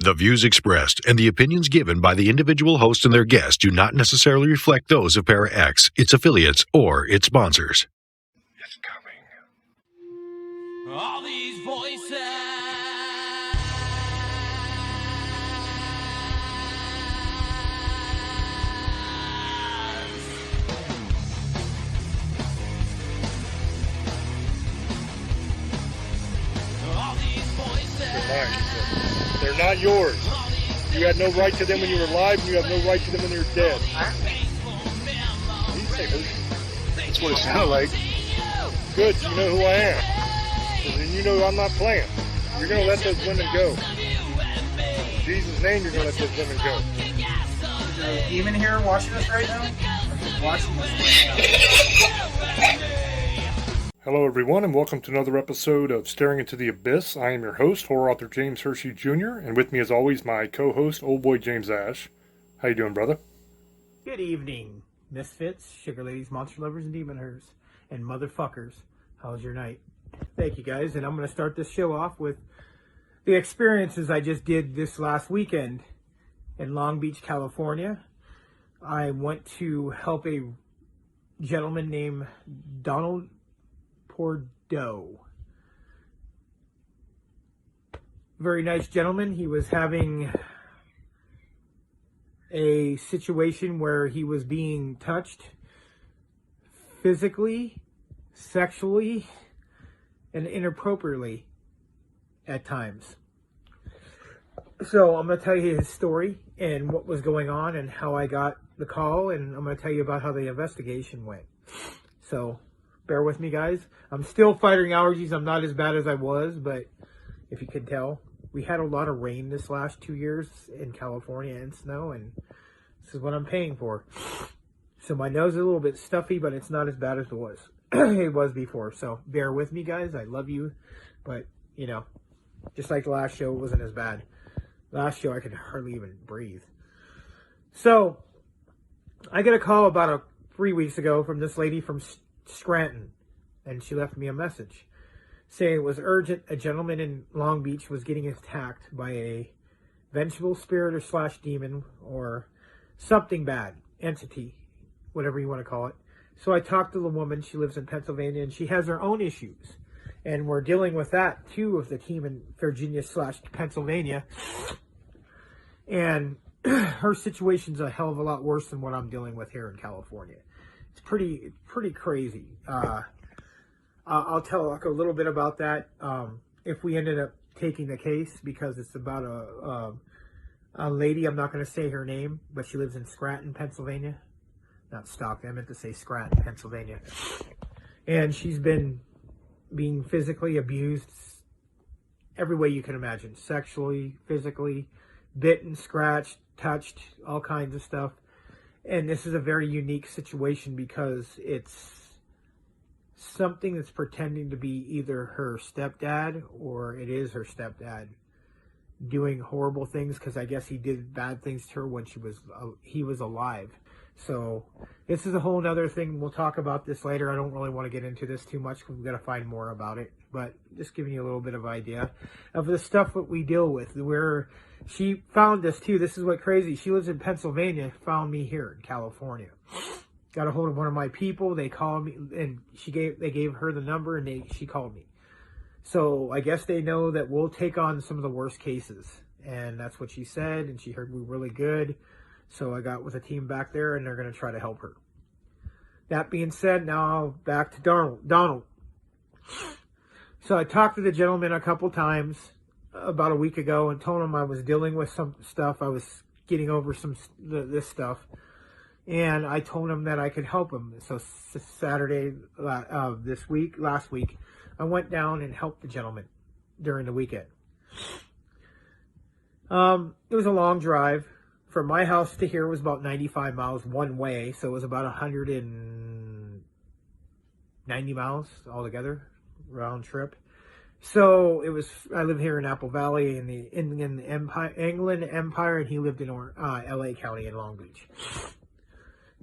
The views expressed and the opinions given by the individual host and their guests do not necessarily reflect those of ParaX, its affiliates, or its sponsors. It's coming. All these voices. All these voices. They're mine. They're not yours. You had no right to them when you were alive, and you have no right to them when you're dead. That's what it sounded like. Good, you know who I am. And you know I'm not playing. You're going to let those women go. In Jesus' name, you're going to let those women go. Is there a demon here watching us right now? Watching us right now. Hello, everyone, and welcome to another episode of Staring into the Abyss. I am your host, horror author James Hershey Jr., and with me, as always, my co-host, old boy James Ash. How you doing, brother? Good evening, misfits, sugar ladies, monster lovers, and demon hunters, and motherfuckers. How was your night? Thank you, guys, and I'm going to start this show off with the experiences I just did this last weekend in Long Beach, California. I went to help a gentleman named Donald Pordeaux. Very nice gentleman. He was having a situation where he was being touched physically, sexually, and inappropriately at times. So I'm going to tell you his story and what was going on and how I got the call, and I'm going to tell you about how the investigation went. So bear with me, guys. I'm still fighting allergies. I'm not as bad as I was, but if you can tell, we had a lot of rain this last 2 years in California and snow, and this is what I'm paying for. So my nose is a little bit stuffy, but it's not as bad as it was. It was before. So bear with me, guys. I love you, but you know, just like the last show, it wasn't as bad. Last show, I could hardly even breathe. So I got a call about 3 weeks ago from this lady from Scranton, and she left me a message saying it was urgent. A gentleman in Long Beach was getting attacked by a vengeful spirit or slash demon or something bad, entity, whatever you want to call it. So I talked to the woman. She lives in Pennsylvania, and she has her own issues, and we're dealing with that too with the team in Virginia slash Pennsylvania, and her situation's a hell of a lot worse than what I'm dealing with here in California. It's pretty crazy. I'll talk a little bit about that if we ended up taking the case, because it's about a lady. I'm not going to say her name, but she lives in Scranton, Pennsylvania. Not Stockton. I meant to say Scranton, Pennsylvania. And she's been being physically abused every way you can imagine. Sexually, physically, bitten, scratched, touched, all kinds of stuff. And this is a very unique situation because it's something that's pretending to be either her stepdad or it is her stepdad doing horrible things, because I guess he did bad things to her when he was alive. So this is a whole other thing. We'll talk about this later. I don't really want to get into this too much because we've got to find more about it. But just giving you a little bit of idea of the stuff that we deal with. Where she found us too. This is what crazy. She lives in Pennsylvania. Found me here in California. Got a hold of one of my people. They called me, and they gave her the number, and she called me. So I guess they know that we'll take on some of the worst cases, and that's what she said. And she heard we were really good. So I got with a team back there, and they're going to try to help her. That being said, now back to Donald. So I talked to the gentleman a couple times about a week ago and told him I was dealing with some stuff. I was getting over this stuff. And I told him that I could help him. So Saturday last week, I went down and helped the gentleman during the weekend. It was a long drive. From my house to here was about 95 miles one way, so it was about 190 miles altogether, round trip. So it was. I live here in Apple Valley in the Inland Empire, and he lived in LA County in Long Beach.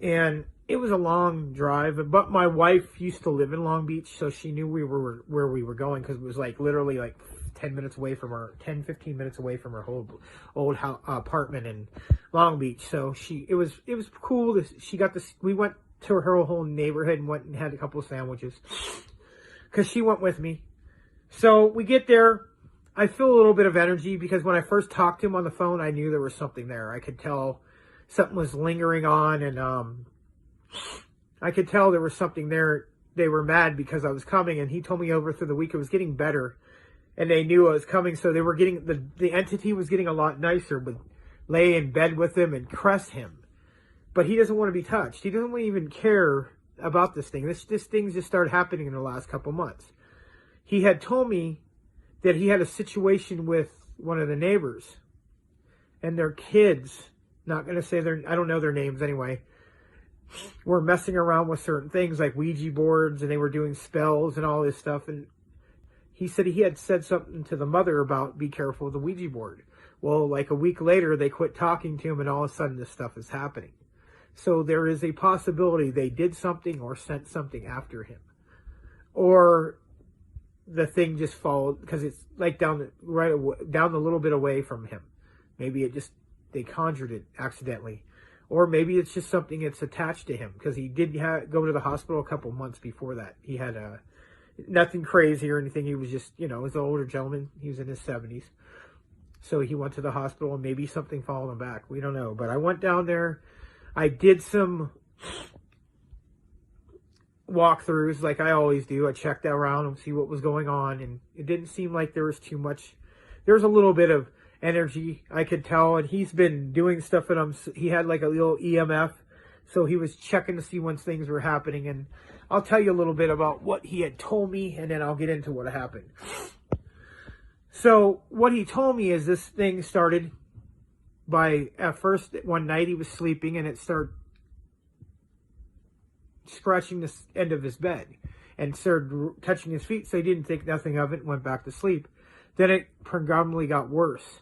And it was a long drive, but my wife used to live in Long Beach, so she knew where we were going, because it was like literally like 10 minutes away from her, 10, 15 minutes away from her old apartment in Long Beach. So it was cool. We went to her whole neighborhood and went and had a couple of sandwiches because she went with me. So we get there. I feel a little bit of energy because when I first talked to him on the phone, I knew there was something there. I could tell something was lingering on, and I could tell there was something there. They were mad because I was coming, and he told me over through the week it was getting better, and they knew I was coming, so they were getting, the entity was getting a lot nicer, would lay in bed with him and caress him. But he doesn't want to be touched. He doesn't even care about this thing. This thing just started happening in the last couple months. He had told me that he had a situation with one of the neighbors, and their kids, not going to say I don't know their names anyway, were messing around with certain things like Ouija boards, and they were doing spells and all this stuff. And he said he had said something to the mother about be careful with the Ouija board. Well, like a week later, they quit talking to him, and all of a sudden this stuff is happening. So there is a possibility they did something or sent something after him, or the thing just followed because it's like down the little bit away from him. Maybe they conjured it accidentally. Or maybe it's just something that's attached to him, because he did go to the hospital a couple months before that. He had nothing crazy or anything. He was just, he was an older gentleman. He was in his 70s. So he went to the hospital, and maybe something followed him back. We don't know. But I went down there. I did some walkthroughs like I always do. I checked around and see what was going on, and it didn't seem like there was too much. There was a little bit of energy, I could tell, and he's been doing stuff, and he had like a little EMF, so he was checking to see when things were happening. And I'll tell you a little bit about what he had told me, and then I'll get into what happened. So what he told me is this thing started at first one night he was sleeping, and it started scratching the end of his bed and started touching his feet, so he didn't think nothing of it and went back to sleep. Then it predominantly got worse,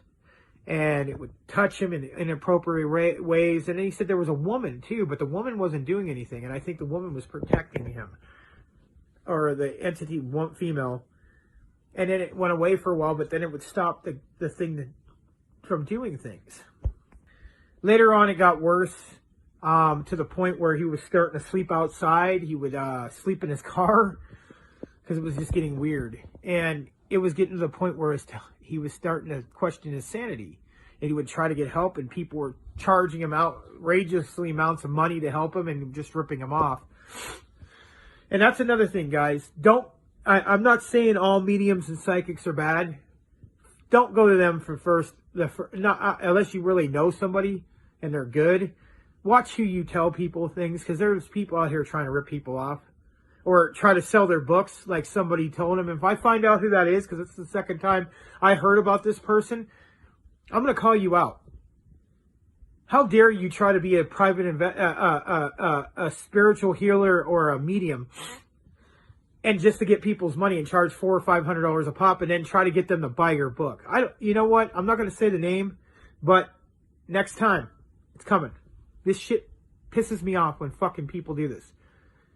and it would touch him in inappropriate ways. And then he said there was a woman too, but the woman wasn't doing anything, and I think the woman was protecting him, or the entity, one female. And then it went away for a while, but then it would stop the thing from doing things. Later on, it got worse, to the point where he was starting to sleep outside. He would sleep in his car because it was just getting weird. And it was getting to the point where he was starting to question his sanity. And he would try to get help, and people were charging him outrageously amounts of money to help him and just ripping him off. And that's another thing, guys. I'm not saying all mediums and psychics are bad. Don't go to them unless you really know somebody and they're good. Watch who you tell people things, because there's people out here trying to rip people off or try to sell their books like somebody told them. If I find out who that is, because it's the second time I heard about this person, I'm going to call you out. How dare you try to be a private a spiritual healer or a medium, and just to get people's money and charge $400 or $500 a pop, and then try to get them to buy your book? You know what? I'm not going to say the name, but next time, it's coming. This shit pisses me off when fucking people do this.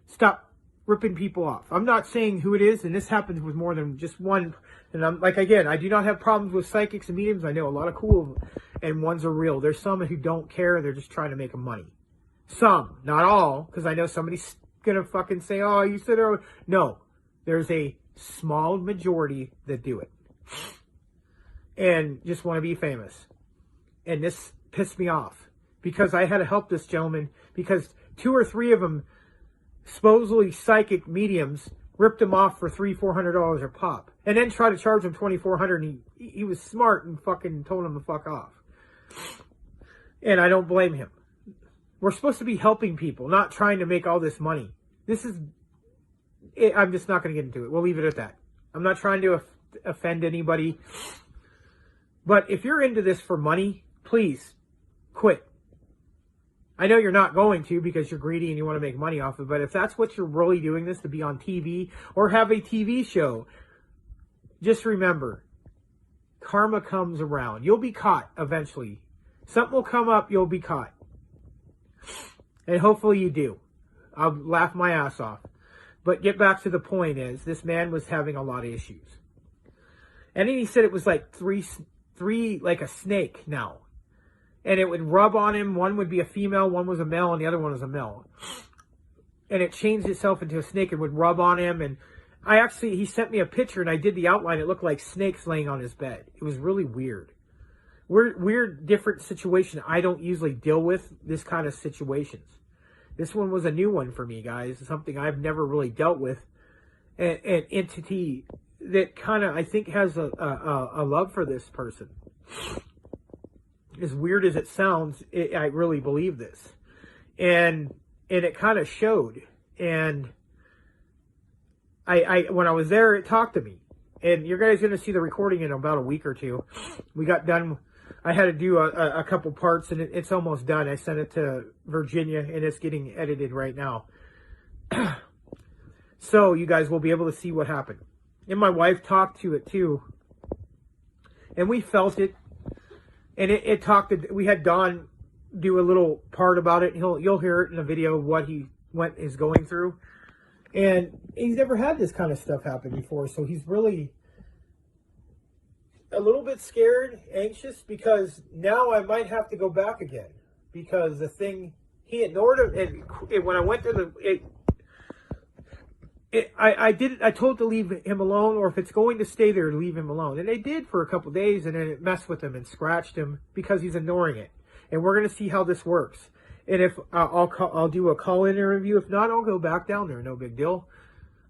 Stop ripping people off. I'm not saying who it is, and this happens with more than just one. And I'm like, again, I do not have problems with psychics and mediums. I know a lot of cool, and ones are real. There's some who don't care. They're just trying to make money. Some, not all, because I know somebody's gonna fucking say, oh, you said, oh. No, there's a small majority that do it and just want to be famous. And this pissed me off, because I had to help this gentleman, because 2 or 3 of them, supposedly psychic mediums, ripped him off for $300-$400 a pop, and then tried to charge him $2,400. And he was smart and fucking told him to fuck off. And I don't blame him. We're supposed to be helping people, not trying to make all this money. I'm just not going to get into it. We'll leave it at that. I'm not trying to offend anybody. But if you're into this for money, please quit. I know you're not going to, because you're greedy and you want to make money off of it. But if that's what you're really doing this, to be on TV or have a TV show, just remember, karma comes around. You'll be caught eventually. Something will come up, you'll be caught. And hopefully you do. I'll laugh my ass off. But get back to the point is, this man was having a lot of issues. And then he said it was like three like a snake now. And it would rub on him. One would be a female, one was a male, and the other one was a male. And it changed itself into a snake and would rub on him. And he sent me a picture and I did the outline. It looked like snakes laying on his bed. It was really weird. Weird, different situation. I don't usually deal with this kind of situations. This one was a new one for me, guys. Something I've never really dealt with. An entity that kind of, I think, has a love for this person. As weird as it sounds, I really believe this. And it kind of showed. And I when I was there, it talked to me. And you guys are going to see the recording in about a week or two. We got done. I had to do a couple parts, and it's almost done. I sent it to Virginia, and it's getting edited right now. So you guys will be able to see what happened. And my wife talked to it too. And we felt it. And it talked. We had Don do a little part about it. You'll hear it in the video of what he is going through. And he's never had this kind of stuff happen before. So he's really a little bit scared, anxious, because now I might have to go back again. Because the thing, he ignored it. When I went to I told to leave him alone, or if it's going to stay there, leave him alone. And they did for a couple days, and then it messed with him and scratched him because he's ignoring it. And we're going to see how this works. And if I'll do a call-in interview. If not, I'll go back down there. No big deal.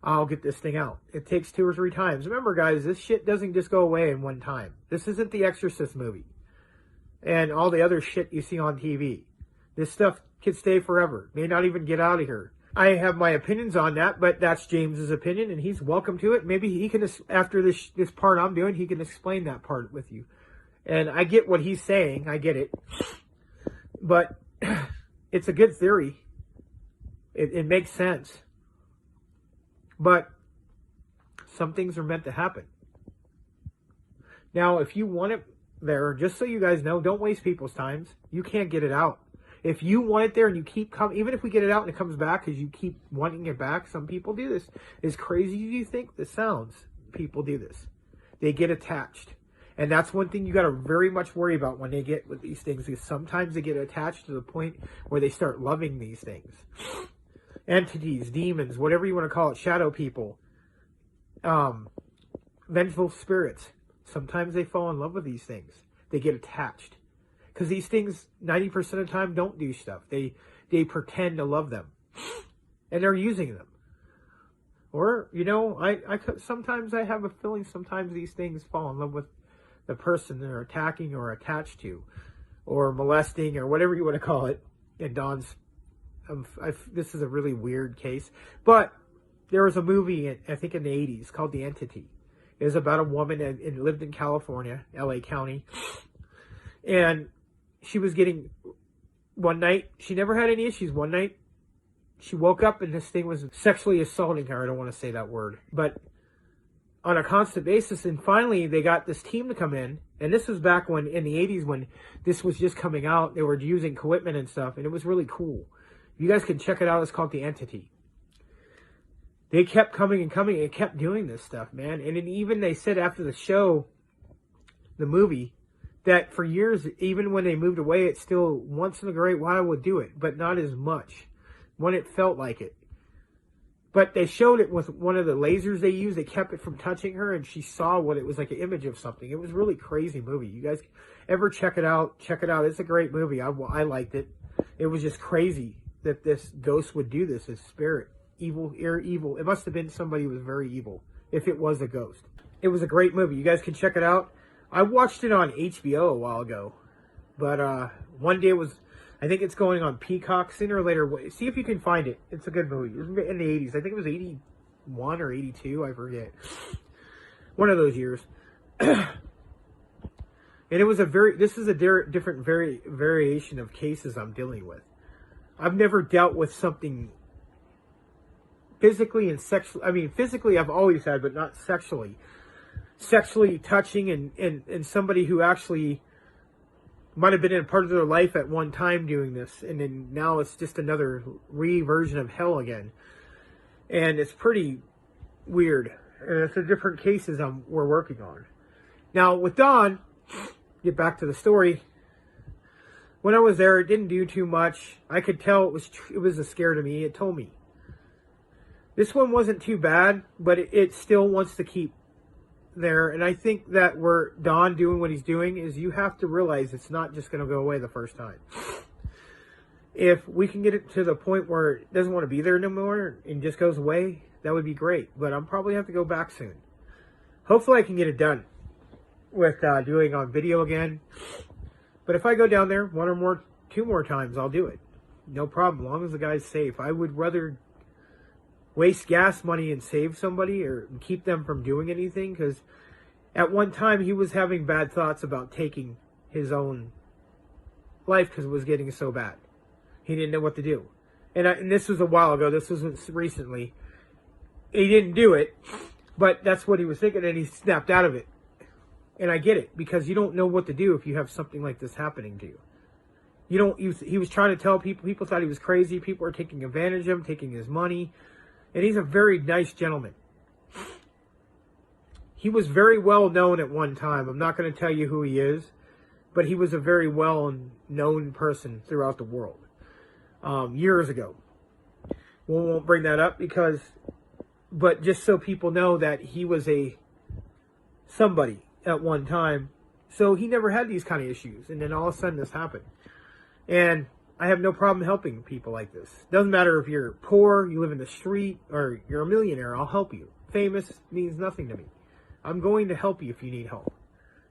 I'll get this thing out. It takes 2 or 3 times. Remember, guys, this shit doesn't just go away in one time. This isn't the Exorcist movie and all the other shit you see on TV. This stuff can stay forever. May not even get out of here. I have my opinions on that, but that's James's opinion, and he's welcome to it. Maybe he can, after this part I'm doing, he can explain that part with you. And I get what he's saying. I get it. But it's a good theory. It makes sense. But some things are meant to happen. Now, if you want it there, just so you guys know, don't waste people's times. You can't get it out. If you want it there and you keep coming, even if we get it out and it comes back because you keep wanting it back, some people do this. As crazy as you think this sounds, people do this. They get attached. And that's one thing you got to very much worry about when they get with these things, is sometimes they get attached to the point where they start loving these things. Entities, demons, whatever you want to call it, shadow people, vengeful spirits. Sometimes they fall in love with these things. They get attached. Because these things, 90% of the time, don't do stuff. They pretend to love them. And they're using them. Or, you know, sometimes I have a feeling sometimes these things fall in love with the person they're attacking or attached to. Or molesting, or whatever you want to call it. And Don's, this is a really weird case. But there was a movie, I think in the 80s, called The Entity. It was about a woman and lived in California, LA County. And she was getting, one night, she never had any issues. One night, she woke up and this thing was sexually assaulting her. I don't want to say that word. But on a constant basis. And finally, they got this team to come in. And this was back when, in the 80s, when this was just coming out. They were using equipment and stuff. And it was really cool. You guys can check it out. It's called The Entity. They kept coming and coming and kept doing this stuff, man. And then even they said after the show, the movie, that for years, even when they moved away, it still once in a great while would do it, but not as much when it felt like it. But they showed it with one of the lasers they used. They kept it from touching her, and she saw what it was, like an image of something. It was a really crazy movie. You guys ever check it out? Check it out. It's a great movie. I liked it. It was just crazy that this ghost would do this, this spirit. Evil. It must have been somebody who was very evil, if it was a ghost. It was a great movie. You guys can check it out. I watched it on HBO a while ago, but one day it was, I think it's going on Peacock sooner or later. See if you can find it. It's a good movie. It was in the 80s. I think it was 81 or 82. I forget. One of those years. And it was this is a different variation of cases I'm dealing with. I've never dealt with something physically and sexually. I mean, physically I've always had, but not sexually. Sexually touching and somebody who actually might have been in a part of their life at one time doing this, and then now it's just another version of hell again. And it's pretty weird. And it's the different cases we're working on. Now, with Don, get back to the story. When I was there, it didn't do too much. I could tell it was a scare to me. It told me. This one wasn't too bad, but it still wants to keep there. And I think that where Don doing what he's doing is you have to realize it's not just going to go away the first time. If we can get it to the point where it doesn't want to be there no more and just goes away, that would be great. But I'm probably have to go back soon. Hopefully I can get it done with doing on video again. But if I go down there two more times, I'll do it. No problem, as long as the guy's safe. I would rather waste gas money and save somebody or keep them from doing anything, because at one time he was having bad thoughts about taking his own life because it was getting so bad. He didn't know what to do. And this was a while ago. This wasn't recently. He didn't do it, but that's what he was thinking, and he snapped out of it. And I get it, because you don't know what to do if you have something like this happening to you. He was trying to tell people. People thought he was crazy. People were taking advantage of him, taking his money. And he's a very nice gentleman. He was very well known at one time. I'm not going to tell you who he is, but he was a very well known person throughout the world. Years ago. We won't bring that up but just so people know that he was somebody at one time. So he never had these kind of issues. And then all of a sudden this happened. And I have no problem helping people like this. Doesn't matter if you're poor, you live in the street, or you're a millionaire, I'll help you. Famous means nothing to me. I'm going to help you if you need help.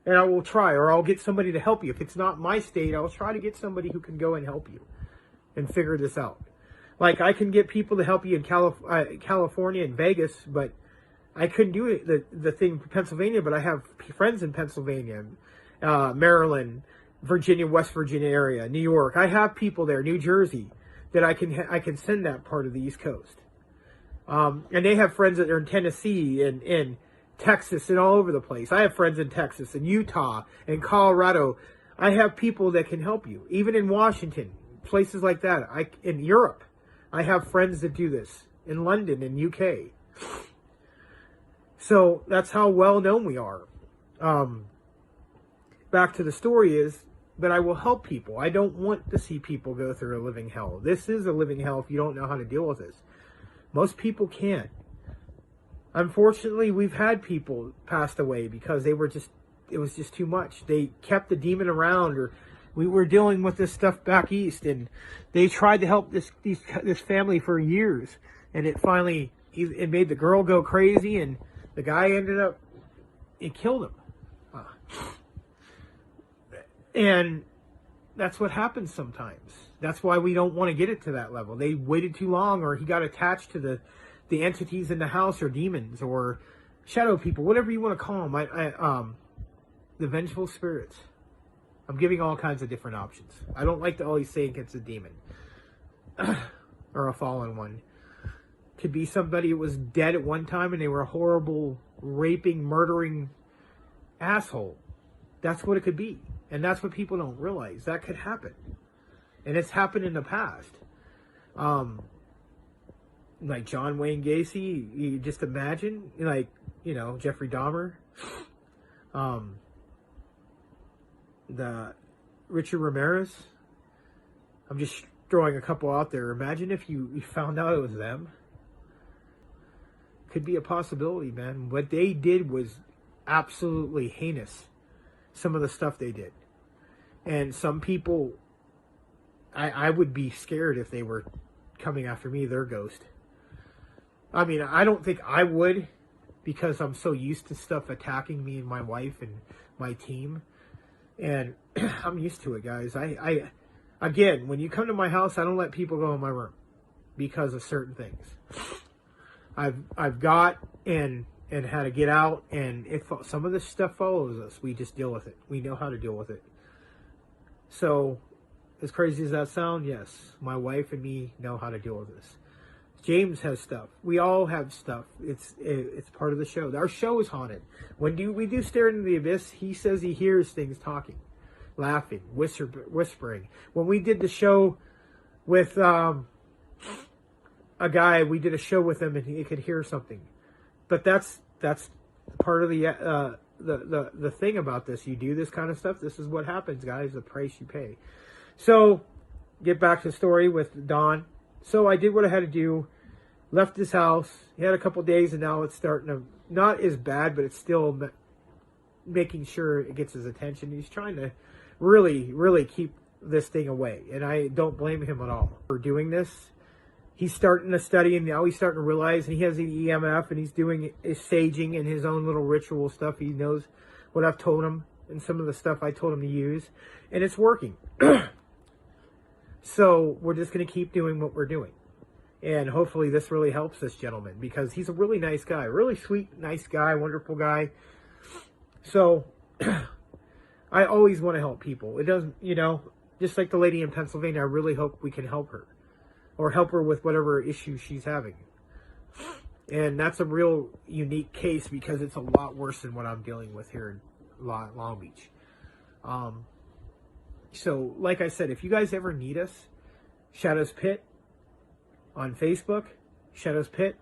And I will try, or I'll get somebody to help you. If it's not my state, I'll try to get somebody who can go and help you and figure this out. Like, I can get people to help you in California and Vegas, but I couldn't do it, the thing in Pennsylvania, but I have friends in Pennsylvania, Maryland, Virginia, West Virginia area, New York. I have people there, New Jersey, that I can send that part of the East Coast. And they have friends that are in Tennessee and in Texas and all over the place. I have friends in Texas and Utah and Colorado. I have people that can help you. Even in Washington, places like that. In Europe, I have friends that do this. In London and UK. So that's how well known we are. Back to the story is, but I will help people. I don't want to see people go through a living hell. This is a living hell if you don't know how to deal with this. Most people can't. Unfortunately, we've had people passed away because it was just too much. They kept the demon around, or we were dealing with this stuff back east, and they tried to help this family for years, and it finally made the girl go crazy, and the guy ended up, it killed him. And that's what happens sometimes. That's why we don't want to get it to that level. They waited too long, or he got attached to the entities in the house, or demons, or shadow people, whatever you want to call them. The vengeful spirits. I'm giving all kinds of different options. I don't like to always say it's a demon or a fallen one. Could be somebody who was dead at one time and they were a horrible, raping, murdering asshole. That's what it could be. And that's what people don't realize. That could happen. And it's happened in the past. Like John Wayne Gacy, you just imagine, like, Jeffrey Dahmer. The Richard Ramirez. I'm just throwing a couple out there. Imagine if you found out it was them. Could be a possibility, man. What they did was absolutely heinous. Some of the stuff they did. And some people, I would be scared if they were coming after me, their ghost. I mean, I don't think I would, because I'm so used to stuff attacking me and my wife and my team. And I'm used to it, guys. I again, when you come to my house, I don't let people go in my room because of certain things. I've got and how to get out, and if some of this stuff follows us, we just deal with it. We know how to deal with it. So, as crazy as that sounds, yes, my wife and me know how to deal with this. James has stuff. We all have stuff. It's part of the show. Our show is haunted. When we do Stare into the Abyss, he says he hears things talking, laughing, whispering. When we did the show with a guy, we did a show with him and he could hear something. But that's part of the the thing about this. You do this kind of stuff, this is what happens, guys. The price you pay. So, get back to the story with Don. So I did what I had to do. Left his house. He had a couple days, and now it's starting to not as bad, but it's still making sure it gets his attention. He's trying to really, really keep this thing away, and I don't blame him at all for doing this. He's starting to study, and now he's starting to realize, and he has the EMF, and he's doing his saging and his own little ritual stuff. He knows what I've told him and some of the stuff I told him to use, and it's working. So we're just going to keep doing what we're doing. And hopefully this really helps this gentleman, because he's a really nice guy, really sweet, nice guy, wonderful guy. So I always want to help people. It doesn't, just like the lady in Pennsylvania, I really hope we can help her, or help her with whatever issue she's having. And that's a real unique case, because it's a lot worse than what I'm dealing with here in Long Beach. So, like I said, if you guys ever need us, Shadows Pit on Facebook, Shadows Pit,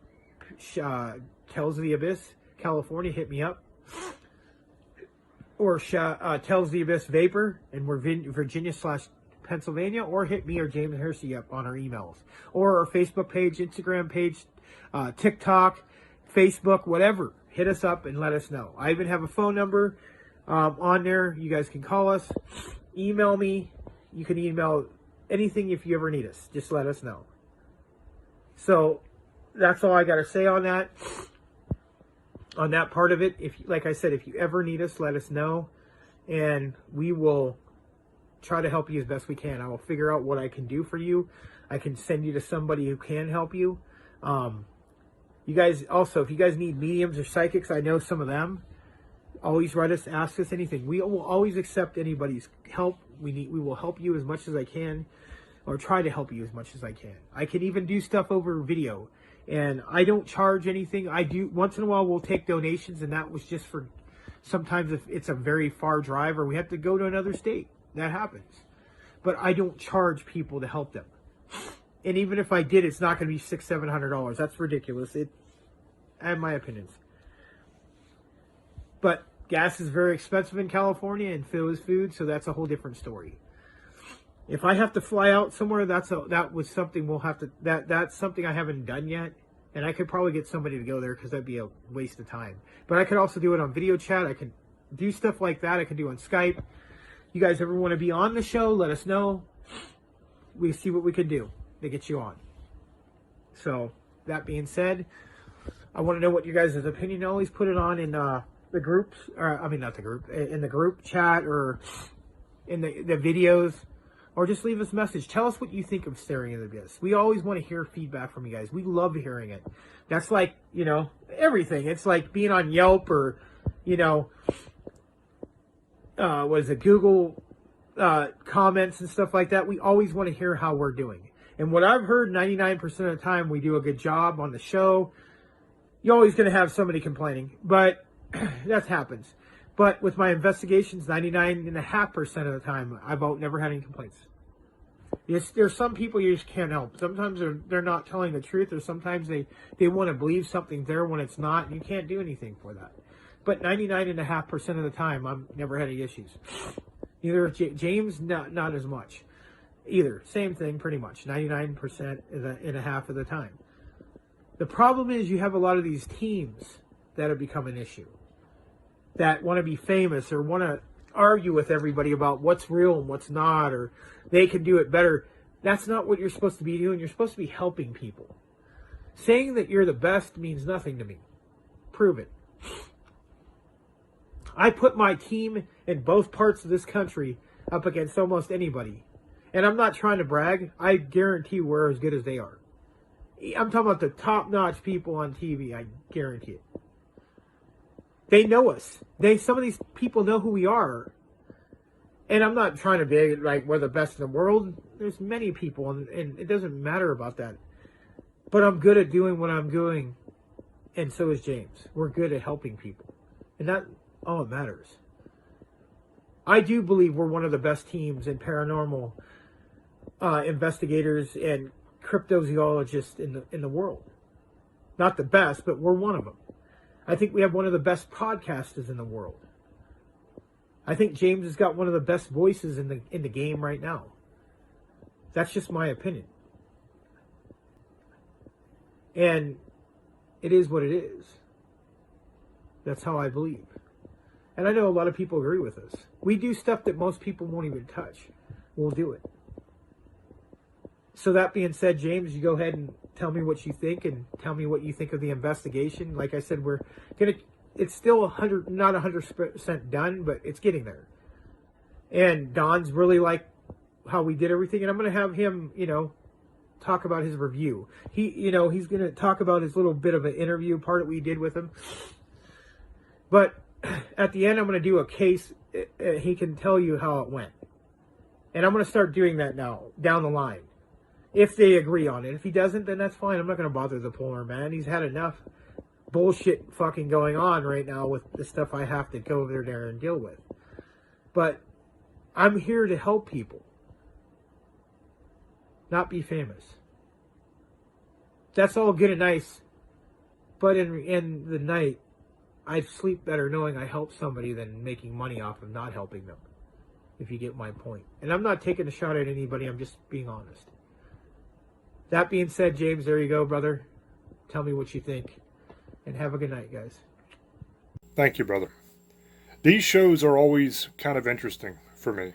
Tells of the Abyss, California, hit me up. Or Tells the Abyss Vapor, and we're Virginia/Pennsylvania, or hit me or James Hersey up on our emails. Or our Facebook page, Instagram page, TikTok, Facebook, whatever. Hit us up and let us know. I even have a phone number on there. You guys can call us. Email me. You can email anything if you ever need us. Just let us know. So that's all I got to say on that. On that part of it. Like I said, if you ever need us, let us know, and we will try to help you as best we can. I will figure out what I can do for you. I can send you to somebody who can help you. You guys also, if you guys need mediums or psychics, I know some of them. Always write us, ask us anything. We will always accept anybody's help. We will help you as much as I can, or try to help you as much as I can. I can even do stuff over video, and I don't charge anything. I do once in a while. We'll take donations, and that was just for sometimes if it's a very far drive or we have to go to another state. That happens, but I don't charge people to help them. And even if I did, it's not going to be $600-700. That's ridiculous. I have my opinions. But gas is very expensive in California, and so is food, so that's a whole different story. If I have to fly out somewhere, that's something I haven't done yet, and I could probably get somebody to go there, because that'd be a waste of time. But I could also do it on video chat. I can do stuff like that. I can do on Skype. You guys ever want to be on the show, let us know. We see what we can do to get you on. So, that being said, I want to know what you guys' opinion. Always put it on in the groups, or I mean not the group, in the group chat, or in the videos, or just leave us a message. Tell us what you think of Staring at the Abyss. We always want to hear feedback from you guys. We love hearing it. That's like, everything. It's like being on Yelp, or, Google comments and stuff like that. We always want to hear how we're doing. And what I've heard, 99% of the time, we do a good job on the show. You're always going to have somebody complaining, but that happens. But with my investigations, 99.5% of the time, I've never had any complaints. Yes, there's some people you just can't help. Sometimes they're not telling the truth, or sometimes they want to believe something there when it's not, and you can't do anything for that. But 99.5% of the time, I've never had any issues. Either James, not as much. Either. Same thing, pretty much. 99.5% of the time. The problem is you have a lot of these teams that have become an issue, that want to be famous, or want to argue with everybody about what's real and what's not, or they can do it better. That's not what you're supposed to be doing. You're supposed to be helping people. Saying that you're the best means nothing to me. Prove it. I put my team in both parts of this country up against almost anybody. And I'm not trying to brag. I guarantee we're as good as they are. I'm talking about the top-notch people on TV. I guarantee it. They know us. Some of these people know who we are. And I'm not trying to be like we're the best in the world. There's many people, and it doesn't matter about that. But I'm good at doing what I'm doing, and so is James. We're good at helping people. And that all it matters. I do believe we're one of the best teams in paranormal investigators and cryptozoologists in the world. Not the best, but we're one of them. I think we have one of the best podcasters in the world. I think James has got one of the best voices in the game right now. That's just my opinion. And it is what it is. That's how I believe. And I know a lot of people agree with us. We do stuff that most people won't even touch. We'll do it. So that being said, James, you go ahead and tell me what you think, and tell me what you think of the investigation. Like I said, it's still not 100% done, but it's getting there. And Don's really like how we did everything, and I'm going to have him, talk about his review. He's going to talk about his little bit of an interview part that we did with him. But at the end, I'm going to do a case. He can tell you how it went. And I'm going to start doing that now, down the line. If they agree on it. If he doesn't, then that's fine. I'm not going to bother the poor man. He's had enough bullshit fucking going on right now with the stuff I have to go over there and deal with. But I'm here to help people. Not be famous. That's all good and nice. But in the night, I sleep better knowing I help somebody than making money off of not helping them. If you get my point. And I'm not taking a shot at anybody. I'm just being honest. That being said, James, there you go, brother. Tell me what you think. And have a good night, guys. Thank you, brother. These shows are always kind of interesting for me.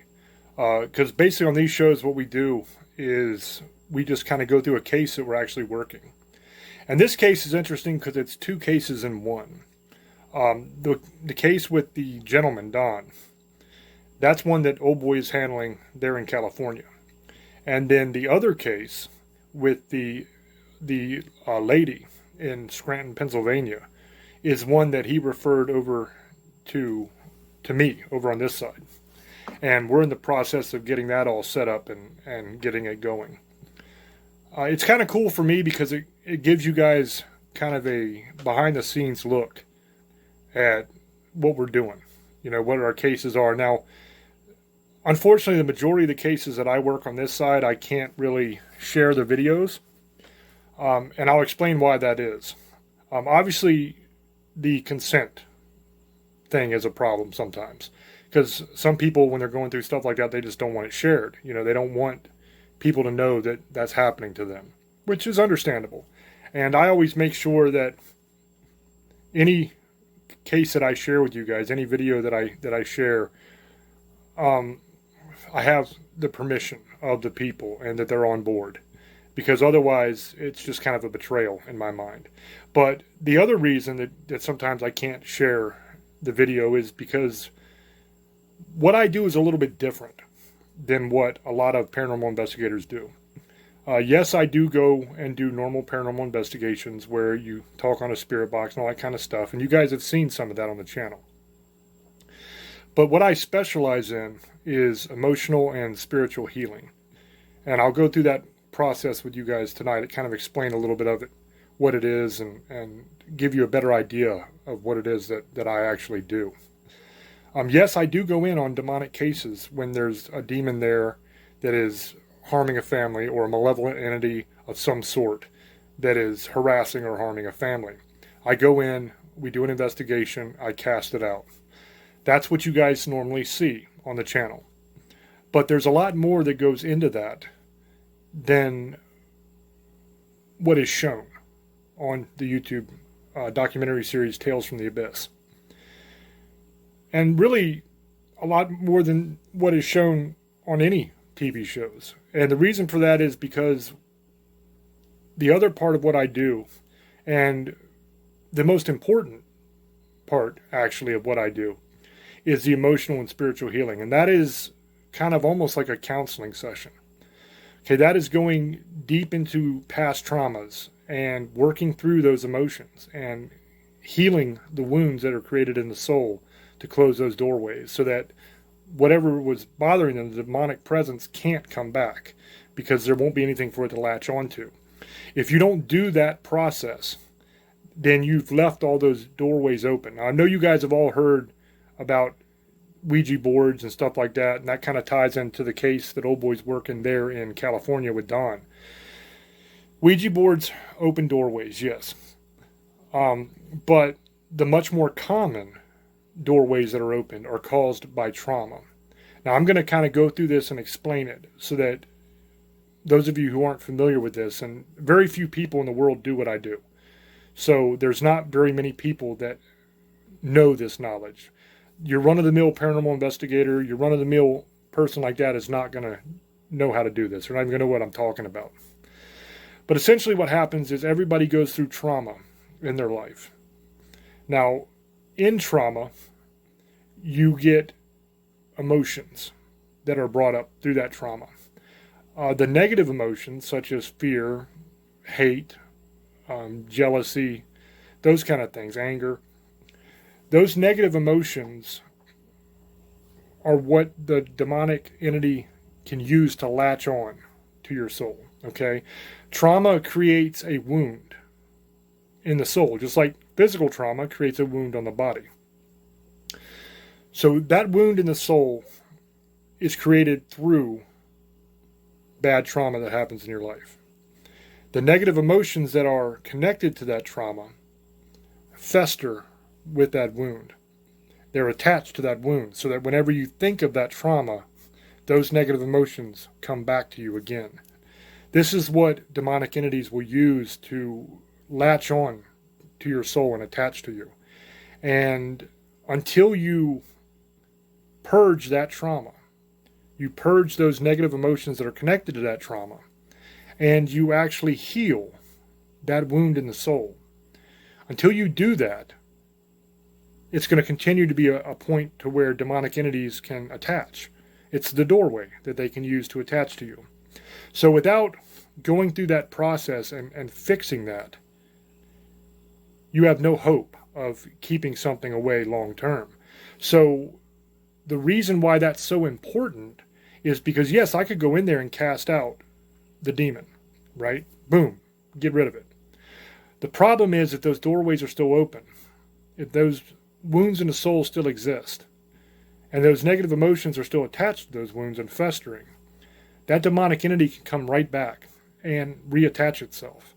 Because basically on these shows, what we do is we just kind of go through a case that we're actually working. And this case is interesting because it's two cases in one. The case with the gentleman, Don, that's one that Old Boy is handling there in California. And then the other case with the lady in Scranton, Pennsylvania, is one that he referred over to me over on this side. And we're in the process of getting that all set up and getting it going. It's kind of cool for me because it gives you guys kind of a behind-the-scenes look at what we're doing. What our cases are. Now, unfortunately, the majority of the cases that I work on this side, I can't really share the videos. And I'll explain why that is. Obviously, the consent thing is a problem sometimes. Because some people, when they're going through stuff like that, they just don't want it shared. They don't want people to know that that's happening to them, which is understandable. And I always make sure that any case that I share with you guys, any video that I share, I have the permission of the people and that they're on board. Because otherwise, it's just kind of a betrayal in my mind. But the other reason that sometimes I can't share the video is because what I do is a little bit different than what a lot of paranormal investigators do. Yes, I do go and do normal paranormal investigations where you talk on a spirit box and all that kind of stuff. And you guys have seen some of that on the channel. But what I specialize in is emotional and spiritual healing. And I'll go through that process with you guys tonight to kind of explain a little bit of it, what it is, and give you a better idea of what it is that I actually do. Yes, I do go in on demonic cases when there's a demon there that is harming a family or a malevolent entity of some sort that is harassing or harming a family. I go in, we do an investigation, I cast it out. That's what you guys normally see on the channel. But there's a lot more that goes into that than what is shown on the YouTube documentary series Tales from the Abyss. And really, a lot more than what is shown on any TV shows. And the reason for that is because the other part of what I do, and the most important part, actually, of what I do, is the emotional and spiritual healing. And that is kind of almost like a counseling session. Okay, that is going deep into past traumas and working through those emotions and healing the wounds that are created in the soul to close those doorways so that whatever was bothering them, the demonic presence, can't come back because there won't be anything for it to latch onto. If you don't do that process, then you've left all those doorways open. Now, I know you guys have all heard about Ouija boards and stuff like that, and that kind of ties into the case that Old Boy's working there in California with Don. Ouija boards open doorways, yes. But the much more common doorways that are opened are caused by trauma. Now, I'm going to kind of go through this and explain it so that those of you who aren't familiar with this, and very few people in the world do what I do. So there's not very many people that know this knowledge. Your run-of-the-mill paranormal investigator, your run-of-the-mill person like that is not going to know how to do this. They're not even going to know what I'm talking about. But essentially what happens is everybody goes through trauma in their life. Now, in trauma, you get emotions that are brought up through that trauma. The negative emotions, such as fear, hate, jealousy, those kind of things, anger, those negative emotions are what the demonic entity can use to latch on to your soul, okay? Trauma creates a wound in the soul, just like physical trauma creates a wound on the body. So that wound in the soul is created through bad trauma that happens in your life. The negative emotions that are connected to that trauma fester with that wound. They're attached to that wound so that whenever you think of that trauma, those negative emotions come back to you again. This is what demonic entities will use to latch on to your soul and attach to you. And until you purge that trauma, you purge those negative emotions that are connected to that trauma, and you actually heal that wound in the soul. Until you do that, it's going to continue to be a point to where demonic entities can attach. It's the doorway that they can use to attach to you. So without going through that process and fixing that, you have no hope of keeping something away long term. So the reason why that's so important is because, yes, I could go in there and cast out the demon, right? Boom, get rid of it. The problem is if those doorways are still open, if those wounds in the soul still exist, and those negative emotions are still attached to those wounds and festering, that demonic entity can come right back and reattach itself.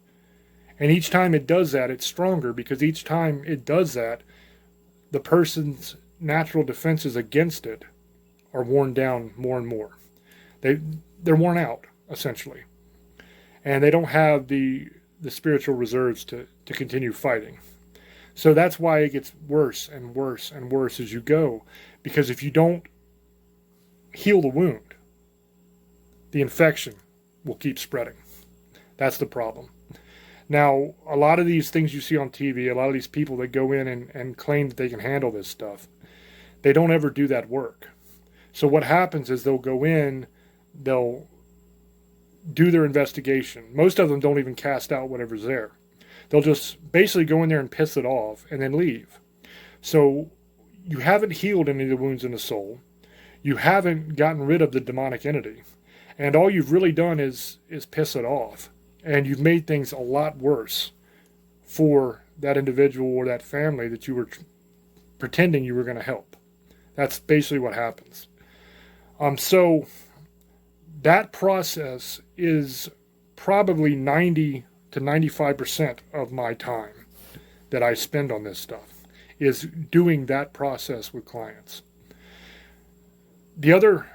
And each time it does that, it's stronger, because each time it does that, the person's natural defenses against it are worn down more and more. They're worn out, essentially. And they don't have the spiritual reserves to continue fighting. So that's why it gets worse and worse and worse as you go. Because if you don't heal the wound, the infection will keep spreading. That's the problem. Now, a lot of these things you see on TV, a lot of these people that go in and claim that they can handle this stuff, they don't ever do that work. So what happens is they'll go in, they'll do their investigation. Most of them don't even cast out whatever's there. They'll just basically go in there and piss it off and then leave. So you haven't healed any of the wounds in the soul. You haven't gotten rid of the demonic entity. And all you've really done is piss it off. And you've made things a lot worse for that individual or that family that you were pretending you were going to help. That's basically what happens. So that process is probably 90 to 95% of my time that I spend on this stuff, is doing that process with clients. The other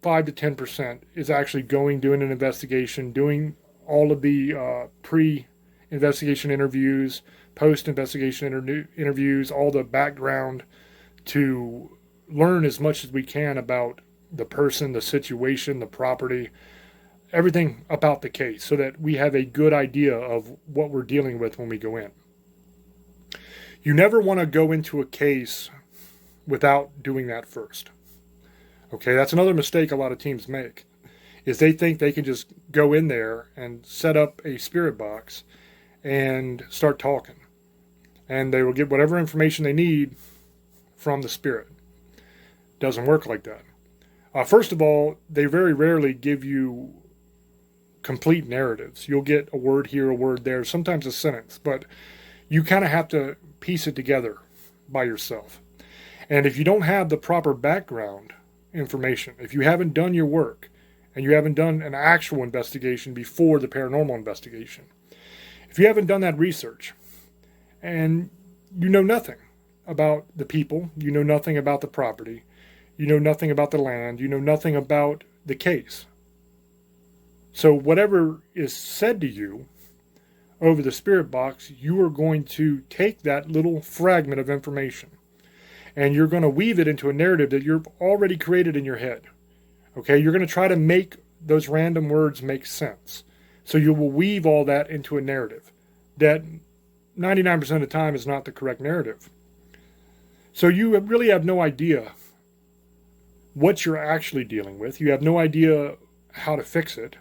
5 to 10% is actually doing an investigation, doing all of the pre-investigation interviews, post-investigation interviews, all the background to learn as much as we can about the person, the situation, the property, everything about the case, so that we have a good idea of what we're dealing with when we go in. You never want to go into a case without doing that first. Okay, that's another mistake a lot of teams make, is they think they can just go in there and set up a spirit box and start talking. And they will get whatever information they need from the spirit. Doesn't work like that. First of all, they very rarely give you complete narratives. You'll get a word here, a word there, sometimes a sentence, but you kind of have to piece it together by yourself. And if you don't have the proper background information, if you haven't done your work, and you haven't done an actual investigation before the paranormal investigation, if you haven't done that research, and you know nothing about the people. You know nothing about the property. You know nothing about the land. You know nothing about the case. So whatever is said to you over the spirit box, you are going to take that little fragment of information and you're going to weave it into a narrative that you've already created in your head. Okay, you're going to try to make those random words make sense. So you will weave all that into a narrative that 99% of the time is not the correct narrative. So you really have no idea what you're actually dealing with. You have no idea how to fix it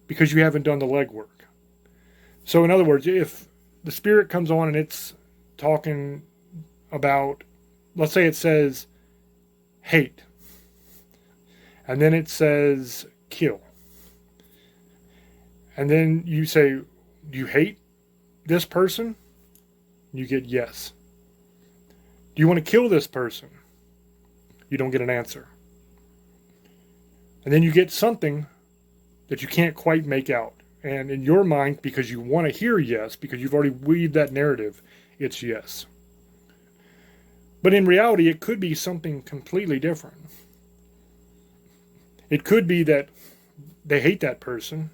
because you haven't done the legwork. So in other words, if the spirit comes on and it's talking about, let's say it says hate, and then it says kill, and then you say, do you hate this person? You get yes. Do you want to kill this person? You don't get an answer. And then you get something that you can't quite make out. And in your mind, because you want to hear yes, because you've already weaved that narrative, it's yes. But in reality, it could be something completely different. It could be that they hate that person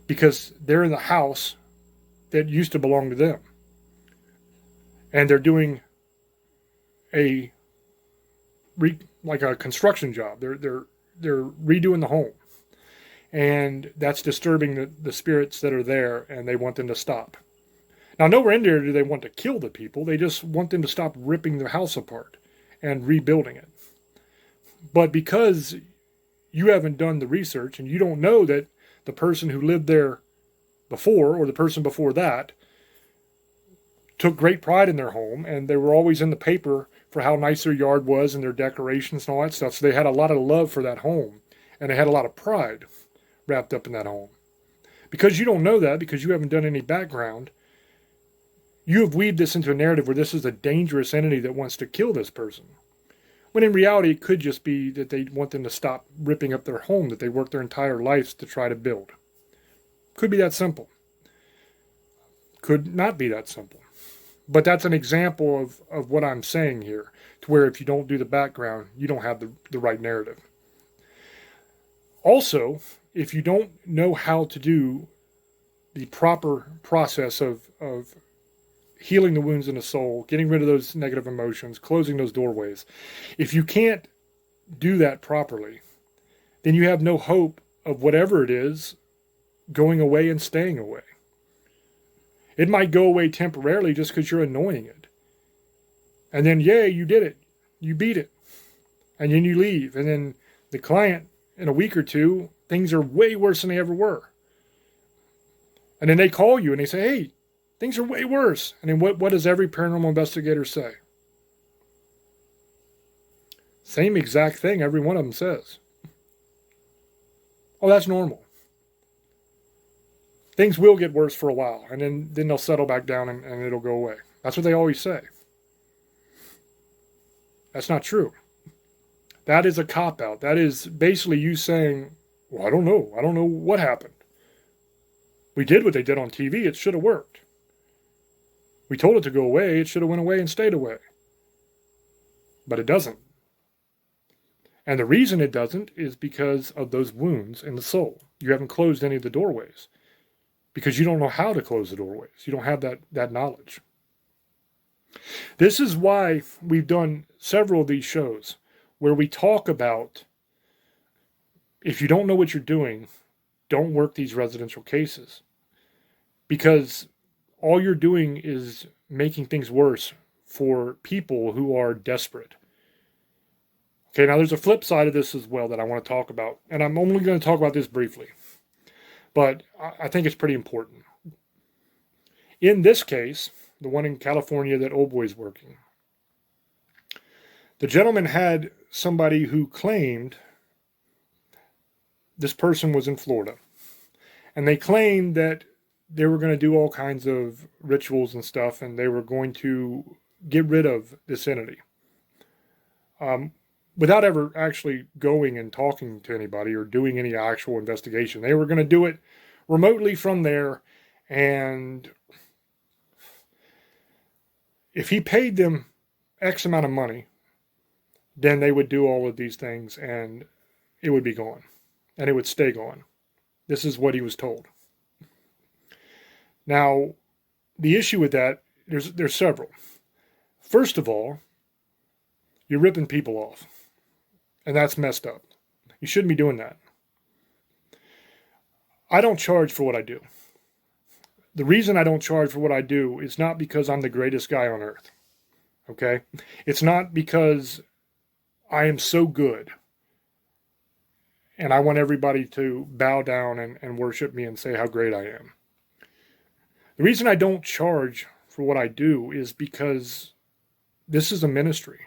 because they're in the house that used to belong to them. And they're doing like a construction job. They're redoing the home. And that's disturbing the spirits that are there, and they want them to stop. Now, nowhere in there do they want to kill the people. They just want them to stop ripping the house apart and rebuilding it. But because you haven't done the research and you don't know that the person who lived there before, or the person before that, took great pride in their home, and they were always in the paper for how nice their yard was and their decorations and all that stuff. So they had a lot of love for that home, and they had a lot of pride wrapped up in that home. Because you don't know that, because you haven't done any background, you have weaved this into a narrative where this is a dangerous entity that wants to kill this person. When in reality, it could just be that they want them to stop ripping up their home that they worked their entire lives to try to build. Could be that simple. Could not be that simple. But that's an example of what I'm saying here, to where if you don't do the background, you don't have the right narrative. Also, if you don't know how to do the proper process of healing the wounds in the soul, getting rid of those negative emotions, closing those doorways, if you can't do that properly, then you have no hope of whatever it is going away and staying away. It might go away temporarily just because you're annoying it. And then, yay, you did it. You beat it. And then you leave. And then the client, in a week or two, things are way worse than they ever were. And then they call you and they say, hey, things are way worse. And then what does every paranormal investigator say? Same exact thing every one of them says. Oh, that's normal. Things will get worse for a while, and then they'll settle back down and it'll go away. That's what they always say. That's not true. That is a cop-out. That is basically you saying, well, I don't know. I don't know what happened. We did what they did on TV. It should have worked. We told it to go away. It should have went away and stayed away. But it doesn't. And the reason it doesn't is because of those wounds in the soul. You haven't closed any of the doorways. Because you don't know how to close the doorways. You don't have that knowledge. This is why we've done several of these shows where we talk about, if you don't know what you're doing, don't work these residential cases. Because all you're doing is making things worse for people who are desperate. Okay, now there's a flip side of this as well that I want to talk about. And I'm only going to talk about this briefly. But I think it's pretty important. In this case, the one in California that Old Boy's working, the gentleman had somebody who claimed this person was in Florida. And they claimed that they were going to do all kinds of rituals and stuff, and they were going to get rid of this entity. Without ever actually going and talking to anybody or doing any actual investigation. They were going to do it remotely from there, and if he paid them X amount of money, then they would do all of these things and it would be gone. And it would stay gone. This is what he was told. Now, the issue with that, there's several. First of all, you're ripping people off. And that's messed up. You shouldn't be doing that. I don't charge for what I do. The reason I don't charge for what I do is not because I'm the greatest guy on earth. Okay? It's not because I am so good and I want everybody to bow down and worship me and say how great I am. The reason I don't charge for what I do is because this is a ministry.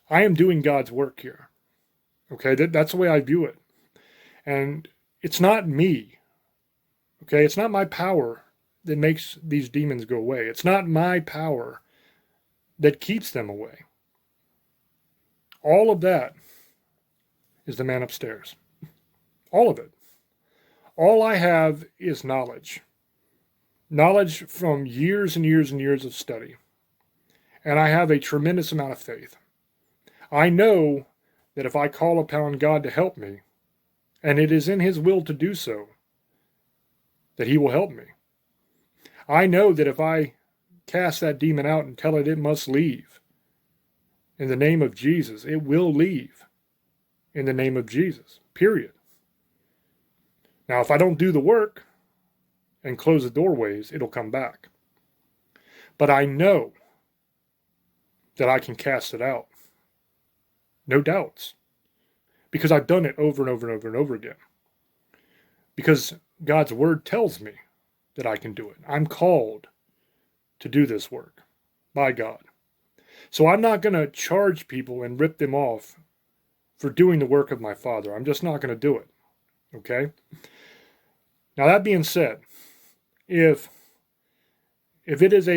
I am doing God's work here. Okay? That's the way I view it. And it's not me. Okay? It's not my power that makes these demons go away. It's not my power that keeps them away. All of that is the man upstairs. All of it. All I have is knowledge. Knowledge from years and years and years of study. And I have a tremendous amount of faith. I know that if I call upon God to help me, and it is in His will to do so, that He will help me. I know that if I cast that demon out and tell it must leave, in the name of Jesus, it will leave in the name of Jesus, period. Now, if I don't do the work and close the doorways, it'll come back. But I know that I can cast it out. No doubts. Because I've done it over and over and over and over again. Because God's word tells me that I can do it. I'm called to do this work by God. So I'm not going to charge people and rip them off for doing the work of my Father. I'm just not going to do it. Okay? Now, that being said, if it is